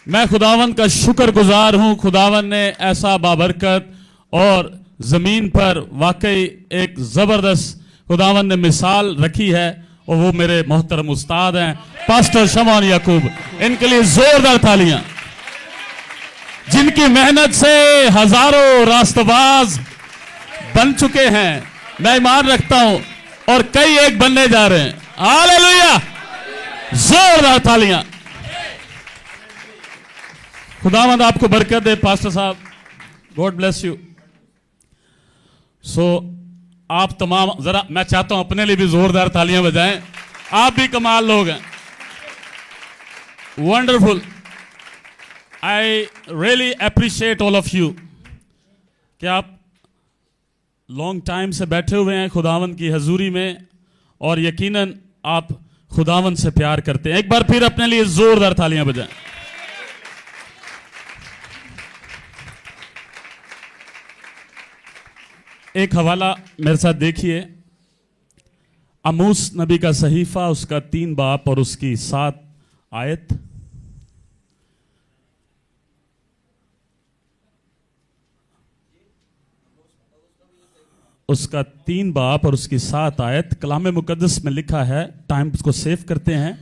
मैं खुदावन का शुक्रगुजार हूं। खुदावन ने ऐसा बाबरकत और जमीन पर वाकई एक जबरदस्त खुदावन ने मिसाल रखी है, और वो मेरे मोहतरम उस्ताद हैं पास्टर शमौन याकूब। इनके लिए जोरदार तालियां, जिनकी मेहनत से हजारों रास्तबाज बन चुके हैं। मैं ईमान रखता हूं और कई एक बनने जा रहे हैं। हालेलुया, जोरदार तालियां। खुदावंद आपको बरकत दे पास्टर साहब, गॉड ब्लेस यू। सो आप तमाम, जरा मैं चाहता हूं अपने लिए भी जोरदार तालियां बजाएं। आप भी कमाल लोग हैं, wonderful. I really appreciate all of you कि आप लॉन्ग टाइम से बैठे हुए हैं खुदावन की हजूरी में, और यकीनन आप खुदावन से प्यार करते हैं। एक बार फिर अपने लिए जोरदार तालियां बजाएं। एक हवाला मेरे साथ देखिए, आमोस नबी का सहीफा, उसका 3 बाब और उसकी 7 आयत। उसका 3 बाब और उसकी 7 आयत कलाम मुकद्दस में लिखा है। टाइम को सेव करते हैं।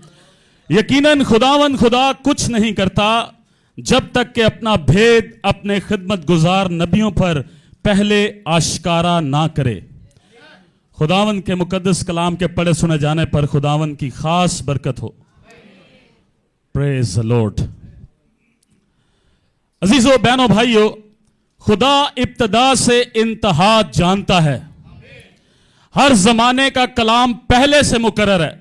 यकीनन खुदावन खुदा कुछ नहीं करता जब तक कि अपना भेद अपने खिदमत गुजार नबियों पर पहले आश्कारा ना करे। खुदावन के मुकद्दस कलाम के पढ़े सुने जाने पर खुदावन की खास बरकत हो। Praise the Lord. अजीजों, बहनों, भाइयों, खुदा इब्तदा से इंतहा जानता है। हर जमाने का कलाम पहले से मुकर्रर है।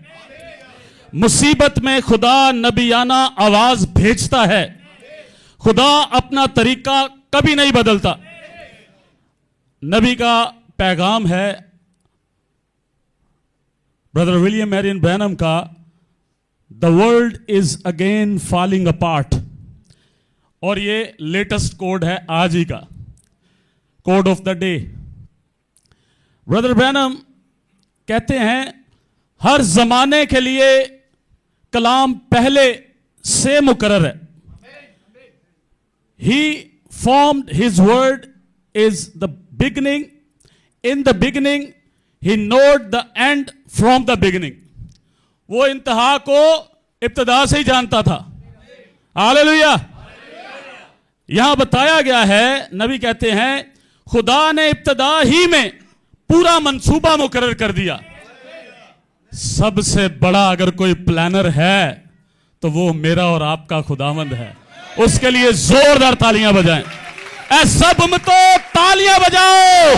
मुसीबत में खुदा नबियाना आवाज भेजता है। खुदा अपना तरीका कभी नहीं बदलता। नबी का पैगाम है ब्रदर विलियम मैरियन ब्रैनम का, the world is again falling apart. और ये लेटेस्ट कोड है आज ही का, code of the day. Brother Branham कहते हैं हर जमाने के लिए कलाम पहले से मुकर्रर है। He formed his word is the beginning. In the beginning, he knowed the end from the beginning. वो इंतहा को इब्तदा से ही जानता था। हालेलुया। यहां बताया गया है, नबी कहते हैं खुदा ने इब्तदा ही में पूरा मंसूबा मुकर्रर कर दिया। सबसे बड़ा अगर कोई प्लानर है तो वो मेरा और आपका खुदावंद है। उसके लिए जोरदार तालियां बजाएं। सब तो तालियां बजाओ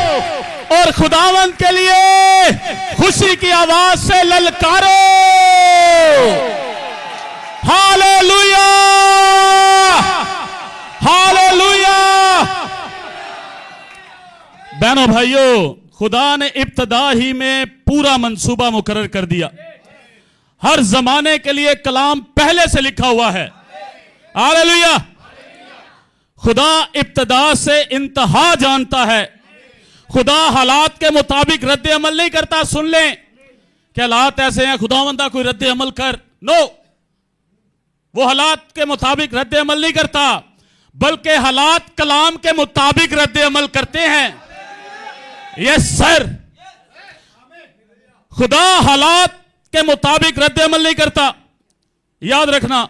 और खुदावंद के लिए खुशी की आवाज से ललकारो। Hallelujah, hallelujah. बहनों, भाइयों, खुदा ने इब्तदा ही में पूरा मंसूबा मुकर्रर कर दिया। हर जमाने के लिए कलाम पहले से लिखा हुआ है। हालेलुया। खुदा इब्तदा से इंतहा जानता है। खुदा हालात के मुताबिक रद्द अमल नहीं करता। सुन लें कि हालात ऐसे हैं, खुदावंदा कोई रद्द अमल कर, नो, वो हालात के मुताबिक रद्द अमल नहीं करता, बल्कि हालात कलाम के मुताबिक रद्द अमल करते हैं। यस सर, खुदा हालात के मुताबिक रद्द अमल नहीं करता, याद रखना,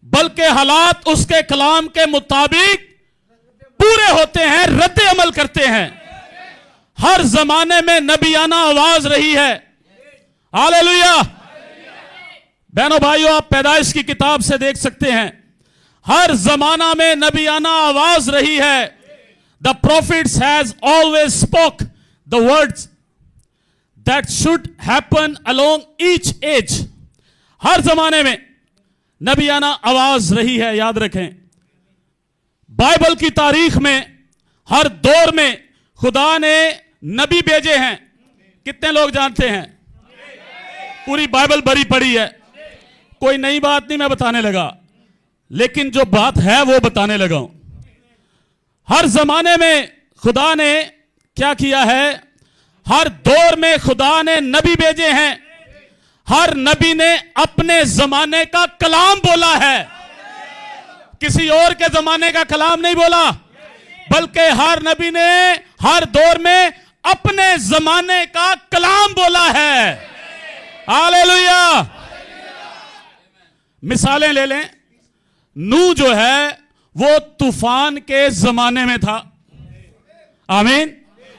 बल्कि हालात उसके कलाम के मुताबिक पूरे होते हैं, रद्द अमल करते हैं। हर जमाने में नबियाना आवाज रही है। हालेलुया। बहनों, भाइयों, आप पैदाइश की किताब से देख सकते हैं, हर जमाना में नबियाना आवाज रही है। The prophets has always spoke the words that should happen along each age. हर जमाने में नबियाना आवाज रही है। याद रखें, बाइबल की तारीख में हर दौर में खुदा ने नबी भेजे हैं। कितने लोग जानते हैं? पूरी बाइबल भरी पड़ी है। कोई नई बात नहीं मैं बताने लगा, लेकिन जो बात है वो बताने लगा हूं। हर जमाने में खुदा ने क्या किया है? हर दौर में खुदा ने नबी भेजे हैं। हर नबी ने अपने जमाने का कलाम बोला है। किसी और के जमाने का कलाम नहीं बोला, बल्कि हर नबी ने हर दौर में अपने जमाने का कलाम बोला है। हालेलुया। मिसालें ले लें। नूह जो है वो तूफान के जमाने में था, आमीन,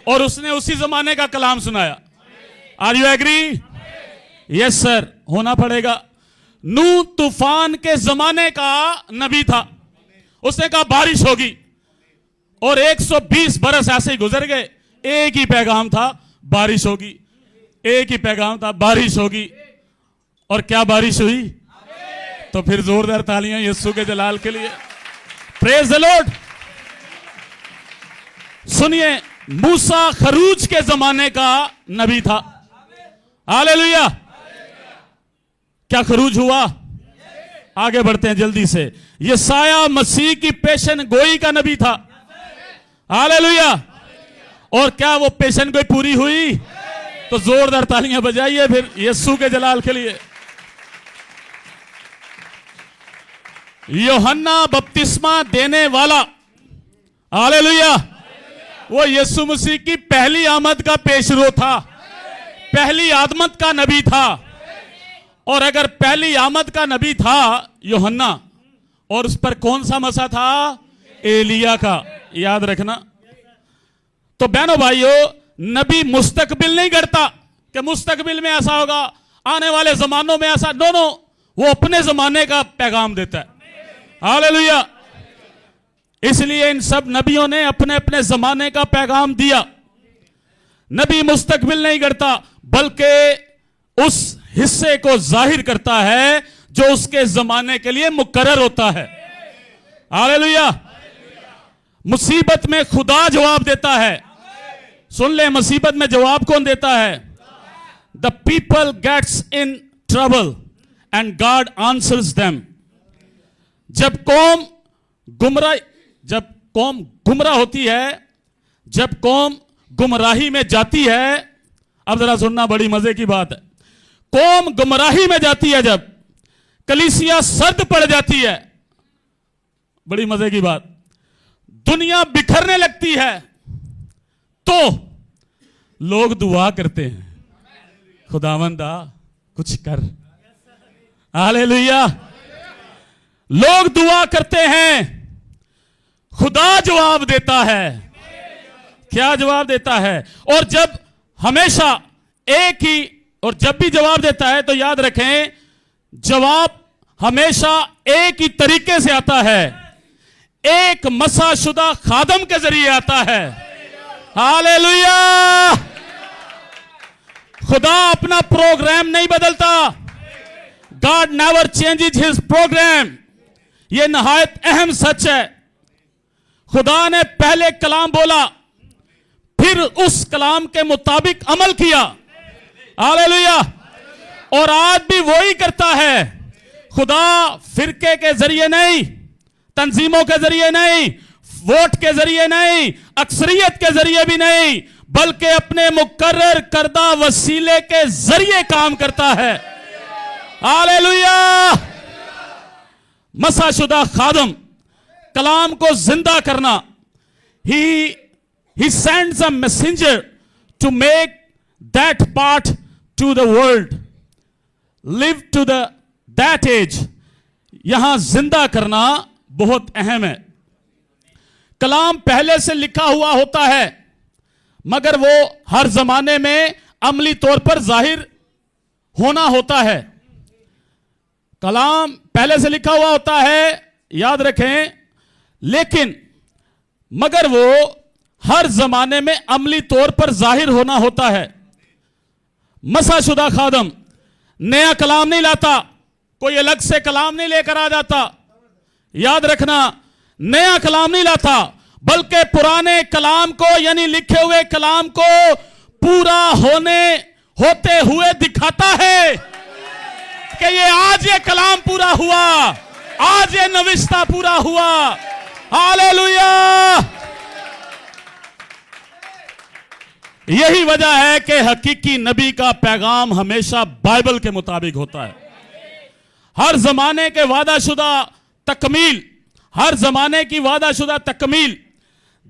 और उसने उसी जमाने का कलाम सुनाया। Are you agree? Yes sir, होना पड़ेगा। नूह तूफान के जमाने का नबी था। उसने कहा बारिश होगी, और 120 बरस ऐसे ही गुजर गए। एक ही पैगाम था, बारिश होगी। एक ही पैगाम था, बारिश होगी। और क्या बारिश हुई? तो फिर जोरदार तालियां यीशु के जलाल के लिए। Praise the Lord. सुनिए, मूसा खरूज के जमाने का नबी था। हालेलुया। क्या खरूज हुआ? आगे बढ़ते हैं जल्दी से। यशायाह मसीह की पेशन गोई का नबी था। हालेलुया। और क्या वो पेशन गोई पूरी हुई? तो जोरदार तालियां बजाइए फिर यीशु के जलाल के लिए। यूहन्ना बपतिस्मा देने वाला, हालेलुया, वो यीशु मसीह की पहली आमद का पेशरो था, पहली आमद का नबी था। और अगर पहली आमद का नबी था यूहन्ना, और उस पर कौन सा मसा था? एलिया का, याद रखना। तो बहनों भाइयों, नबी मुस्तकबिल नहीं करता कि मुस्तकबिल में ऐसा होगा, आने वाले जमानों में ऐसा। दोनों, वो अपने जमाने का पैगाम देता है। हालेलुया। इसलिए इन सब नबियों ने अपने अपने जमाने का पैगाम दिया। नबी मुस्तकबिल नहीं करता, बल्कि उस हिस्से को जाहिर करता है जो उसके जमाने के लिए मुकर्रर होता है। हालेलुया। मुसीबत में खुदा जवाब देता है। सुन ले, मुसीबत में जवाब कौन देता है? The people gets in trouble and God answers them. जब कौम गुमराह होती है, जब कौम गुमराही में जाती है, अब जरा सुनना, बड़ी मजे की बात है। कौम गुमराही में जाती है, जब कलीसिया सर्द पड़ जाती है, बड़ी मजे की बात, दुनिया बिखरने लगती है, तो लोग दुआ करते हैं, खुदावंदा कुछ कर। हालेलुया। लोग दुआ करते हैं, खुदा जवाब देता है। क्या जवाब देता है? और जब हमेशा एक ही, और जब भी जवाब देता है तो याद रखें, जवाब हमेशा एक ही तरीके से आता है, एक मसाशुदा खादम के जरिए आता है। हालेलुया। खुदा अपना प्रोग्राम नहीं बदलता। God never changes his programme. यह नहायत अहम सच है। खुदा ने पहले कलाम बोला, फिर उस कलाम के मुताबिक अमल किया। हालेलुया। और आज भी वही करता है। खुदा फिरके के जरिए नहीं, तंजीमों के जरिए नहीं, वोट के जरिए नहीं, अक्सरियत के जरिए भी नहीं, बल्कि अपने मुकर्रर करदा वसीले के जरिए काम करता है। हालेलुया। मसाशुदा खादम, कलाम को जिंदा करना। He sends a messenger to make that part to the world, live to that age। यहां जिंदा करना बहुत अहम है। कलाम पहले से लिखा हुआ होता है, मगर वो हर जमाने में अमली तौर पर जाहिर होना होता है। कलाम पहले से लिखा हुआ होता है, याद रखें, लेकिन मगर वो हर जमाने में अमली तौर पर जाहिर होना होता है। मसाशुदा खादम नया कलाम नहीं लाता, कोई अलग से कलाम नहीं लेकर आ जाता। याद रखना, नया कलाम नहीं लाता, बल्कि पुराने कलाम को, यानी लिखे हुए कलाम को पूरा होते हुए दिखाता है कि ये कलाम पूरा हुआ, आज ये नविश्ता पूरा हुआ। हालेलुया। यही वजह है कि हकीकी नबी का पैगाम हमेशा बाइबल के मुताबिक होता है। हर जमाने के वादाशुदा तकमील हर जमाने की वादाशुदा तकमील,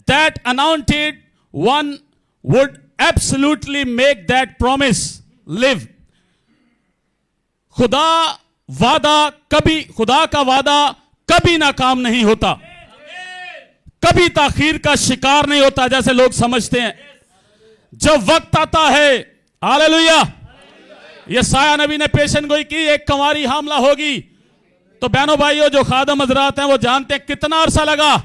that anointed one would absolutely make that promise live. खुदा का वादा कभी नाकाम नहीं होता, कभी ताखीर का शिकार नहीं होता जैसे लोग समझते हैं। जब वक्त आता है, हालेलुया, यशायाह नबी ने पेशन गोई की, एक कंवारी हामला होगी, तो बहनों भाइयों जो खादम हजरात हैं वो जानते हैं कितना अरसा लगा,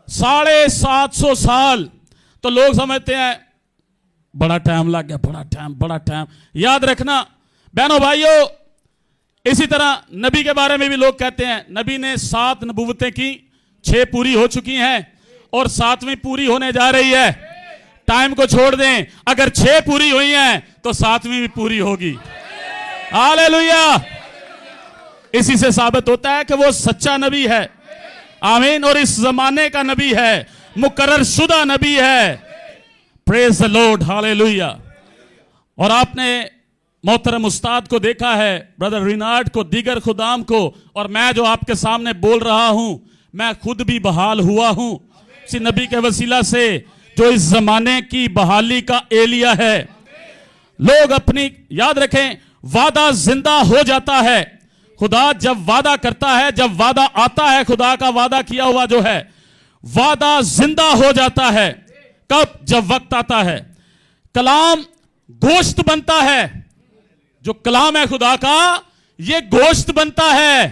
750 साल। तो लोग समझते हैं बड़ा टाइम लग गया, बड़ा टाइम। याद रखना बहनों भाइयों, इसी तरह नबी के बारे में भी लोग कहते हैं नबी ने 7 नबूवतें की, 6 पूरी हो चुकी हैं और 7वीं पूरी होने जा रही है। टाइम को छोड़ दें, अगर 6 पूरी हुई हैं तो 7वीं भी पूरी होगी। हालेलुया। इसी से साबित होता है कि वो सच्चा नबी है, आमीन, और इस जमाने का नबी है, मुकर्रर शुदा नबी है। Praise the Lord, hallelujah. और आपने मोहतरम उस्ताद को देखा है, ब्रदर रिनार्ड को, दीगर खुदाम को, और मैं जो आपके सामने बोल रहा हूं, मैं खुद भी बहाल हुआ हूं इसी नबी के वसीला से जो इस जमाने की बहाली का एलिया है। लोग अपनी, याद रखें, वादा जिंदा हो जाता है। खुदा जब वादा करता है, जब वादा आता है, खुदा का वादा किया हुआ जो है, वादा जिंदा हो जाता है। कब? जब वक्त आता है। कलाम गोश्त बनता है, जो कलाम है खुदा का, ये गोश्त बनता है।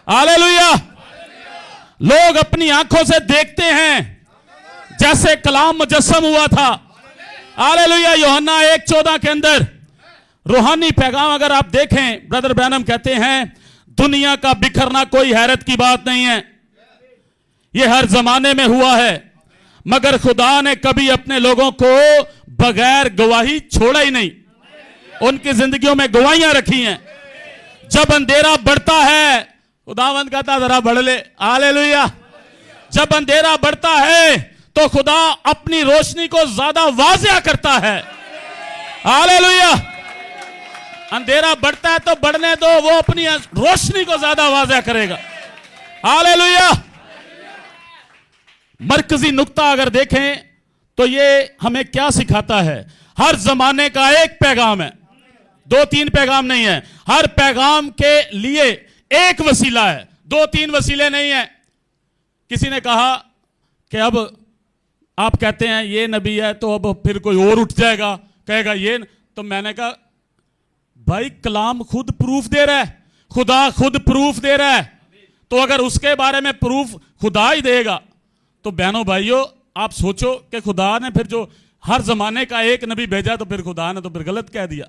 हालेलुया। लोग अपनी आंखों से देखते हैं जैसे कलाम मुजस्सम हुआ था। हालेलुया। यूहन्ना 1:14 के अंदर रूहानी पैगाम अगर आप देखें, ब्रदर ब्रैनम कहते हैं दुनिया का बिखरना कोई हैरत की बात नहीं है, यह हर जमाने में हुआ है, मगर खुदा ने कभी अपने लोगों को बगैर गवाही छोड़ा ही नहीं। उनकी जिंदगियों में गवाहियां रखी हैं। जब अंधेरा बढ़ता है, खुदावंद कहता जरा बढ़ ले। हालेलुया। जब अंधेरा बढ़ता है तो खुदा अपनी रोशनी को ज्यादा वाज़िया करता है। हालेलुया। अंधेरा बढ़ता है तो बढ़ने दो, वो अपनी रोशनी को ज्यादा वाज़िया करेगा। हालेलुया। मरकजी नुक्ता अगर देखें तो ये हमें क्या सिखाता है? हर जमाने का एक पैगाम है, 2-3 पैगाम नहीं है। हर पैगाम के लिए एक वसीला है, 2-3 वसीले नहीं है। किसी ने कहा कि अब आप कहते हैं ये नबी है तो अब फिर कोई और उठ जाएगा कहेगा ये, तो मैंने कहा भाई कलाम खुद प्रूफ दे रहा है, खुदा खुद प्रूफ दे रहा है, तो अगर उसके बारे में प्रूफ खुदा ही देगा तो बहनों भाइयों आप सोचो कि खुदा ने फिर जो हर जमाने का एक नबी भेजा तो फिर खुदा ने तो फिर गलत कह दिया।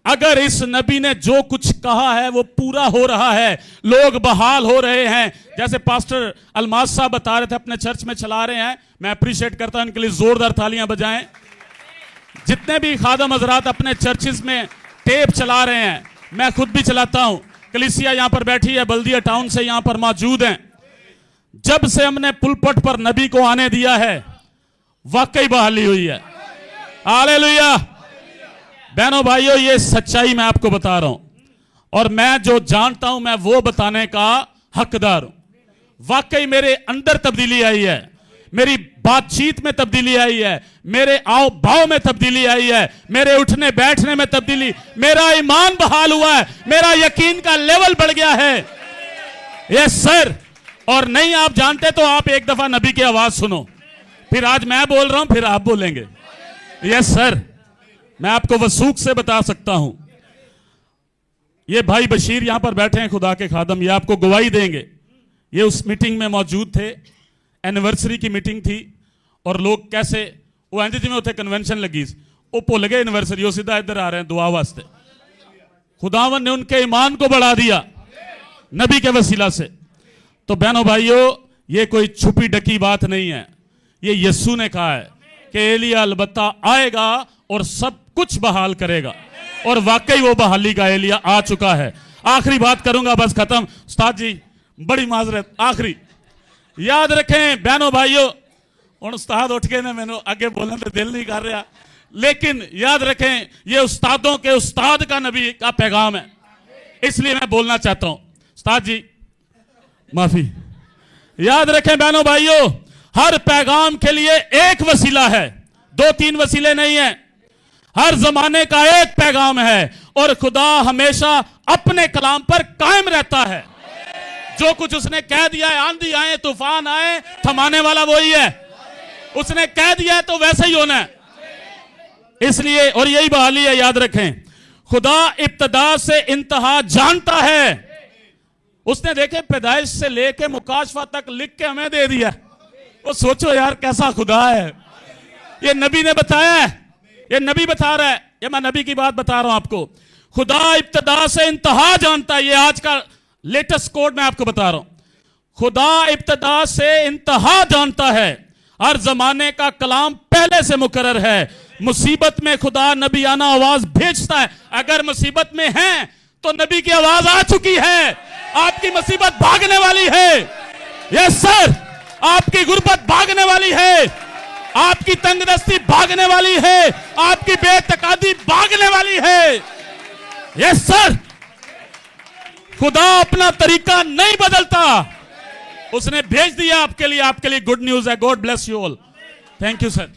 अगर इस नबी ने जो कुछ कहा है वो पूरा हो रहा है, लोग बहाल हो रहे हैं। जैसे पास्टर अलमास साहब बता रहे थे, अपने चर्च में चला रहे हैं, मैं अप्रिशिएट करता हूं, इनके लिए जोरदार तालियां बजाएं। जितने भी खादम हजरात अपने चर्चिस में टेप चला रहे हैं, मैं खुद भी चलाता हूं, कलीसिया यहां पर बैठी है, बल्दिया टाउन से यहां पर मौजूद हैं। जब से हमने पुलपट पर नबी को आने दिया है वाकई बहाली हुई है। हालेलुया। बहनों भाइयों ये सच्चाई मैं आपको बता रहा हूं, और मैं जो जानता हूं मैं वो बताने का हकदार हूं। वाकई मेरे अंदर तब्दीली आई है, मेरी बातचीत में तब्दीली आई है, मेरे आओ भाव में तब्दीली आई है, मेरे उठने बैठने में तब्दीली, मेरा ईमान बहाल हुआ है, मेरा यकीन का लेवल बढ़ गया है। Yes sir. और नहीं आप जानते तो आप एक दफा नबी की आवाज सुनो, फिर आज मैं बोल रहा हूं फिर आप बोलेंगे। Yes sir. मैं आपको वसूख से बता सकता हूं, ये भाई बशीर यहां पर बैठे हैं, खुदा के खादम, ये आपको गवाही देंगे। ये उस मीटिंग में मौजूद थे, एनिवर्सरी की मीटिंग थी, और लोग कैसे वो इंज जिमें उत्थे कन्वेंशन लगी, वो भुल गए एनिवर्सरी, वो सीधा इधर आ रहे हैं दुआ वास्ते। खुदावन ने उनके ईमान को बढ़ा दिया नबी के वसीला से। तो बहनों भाइयों ये कोई छुपी डकी बात नहीं है, ये यस्सू ने कहा है कि एलिया अलबत्ता आएगा और सब कुछ बहाल करेगा, और वाकई वो बहाली का एलिया आ चुका है। आखिरी बात करूंगा, बस खत्म। उस्ताद जी बड़ी माजरत, आखिरी याद रखें बहनों भाइयों, और उस्ताद उठ के ने मैंने आगे बोलने तो दिल नहीं कर रहा, लेकिन याद रखें ये उस्तादों के उस्ताद का नबी का पैगाम है, इसलिए मैं बोलना चाहता हूं। उस्ताद जी माफी, याद रखें बहनों भाइयों, हर पैगाम के लिए एक वसीला है, 2-3 वसीले नहीं है। हर जमाने का एक पैगाम है और खुदा हमेशा अपने कलाम पर कायम रहता है। जो कुछ उसने कह दिया है, आंधी आए तूफान आए, थमाने वाला वही है। उसने कह दिया है तो वैसे ही होना है। इसलिए और यही बहाली है, याद रखें, खुदा इब्तदा से इंतहा जानता है। उसने देखे पैदाइश से लेके मुकाशफा तक लिख के हमें दे दिया। वो सोचो यार कैसा खुदा है। ये नबी ने बताया है, ये नबी बता रहा है, ये मैं नबी की बात बता रहा हूं आपको। खुदा इब्तदा से इंतहा जानता है। ये आज का लेटेस्ट कोड मैं आपको बता रहा हूं। खुदा इब्तदा से इंतहा जानता है। हर जमाने का कलाम पहले से मुकर्रर है। मुसीबत में खुदा नबियाना आवाज भेजता है। अगर मुसीबत में हैं तो नबी की आवाज आ चुकी है। आपकी मुसीबत भागने वाली है। यस सर, आपकी गुर्बत भागने वाली है, आपकी तंगदस्ती भागने वाली है, आपकी बेतकादी भागने वाली है। यस सर, खुदा अपना तरीका नहीं बदलता। उसने भेज दिया आपके लिए गुड न्यूज है। God bless you all. Thank you sir.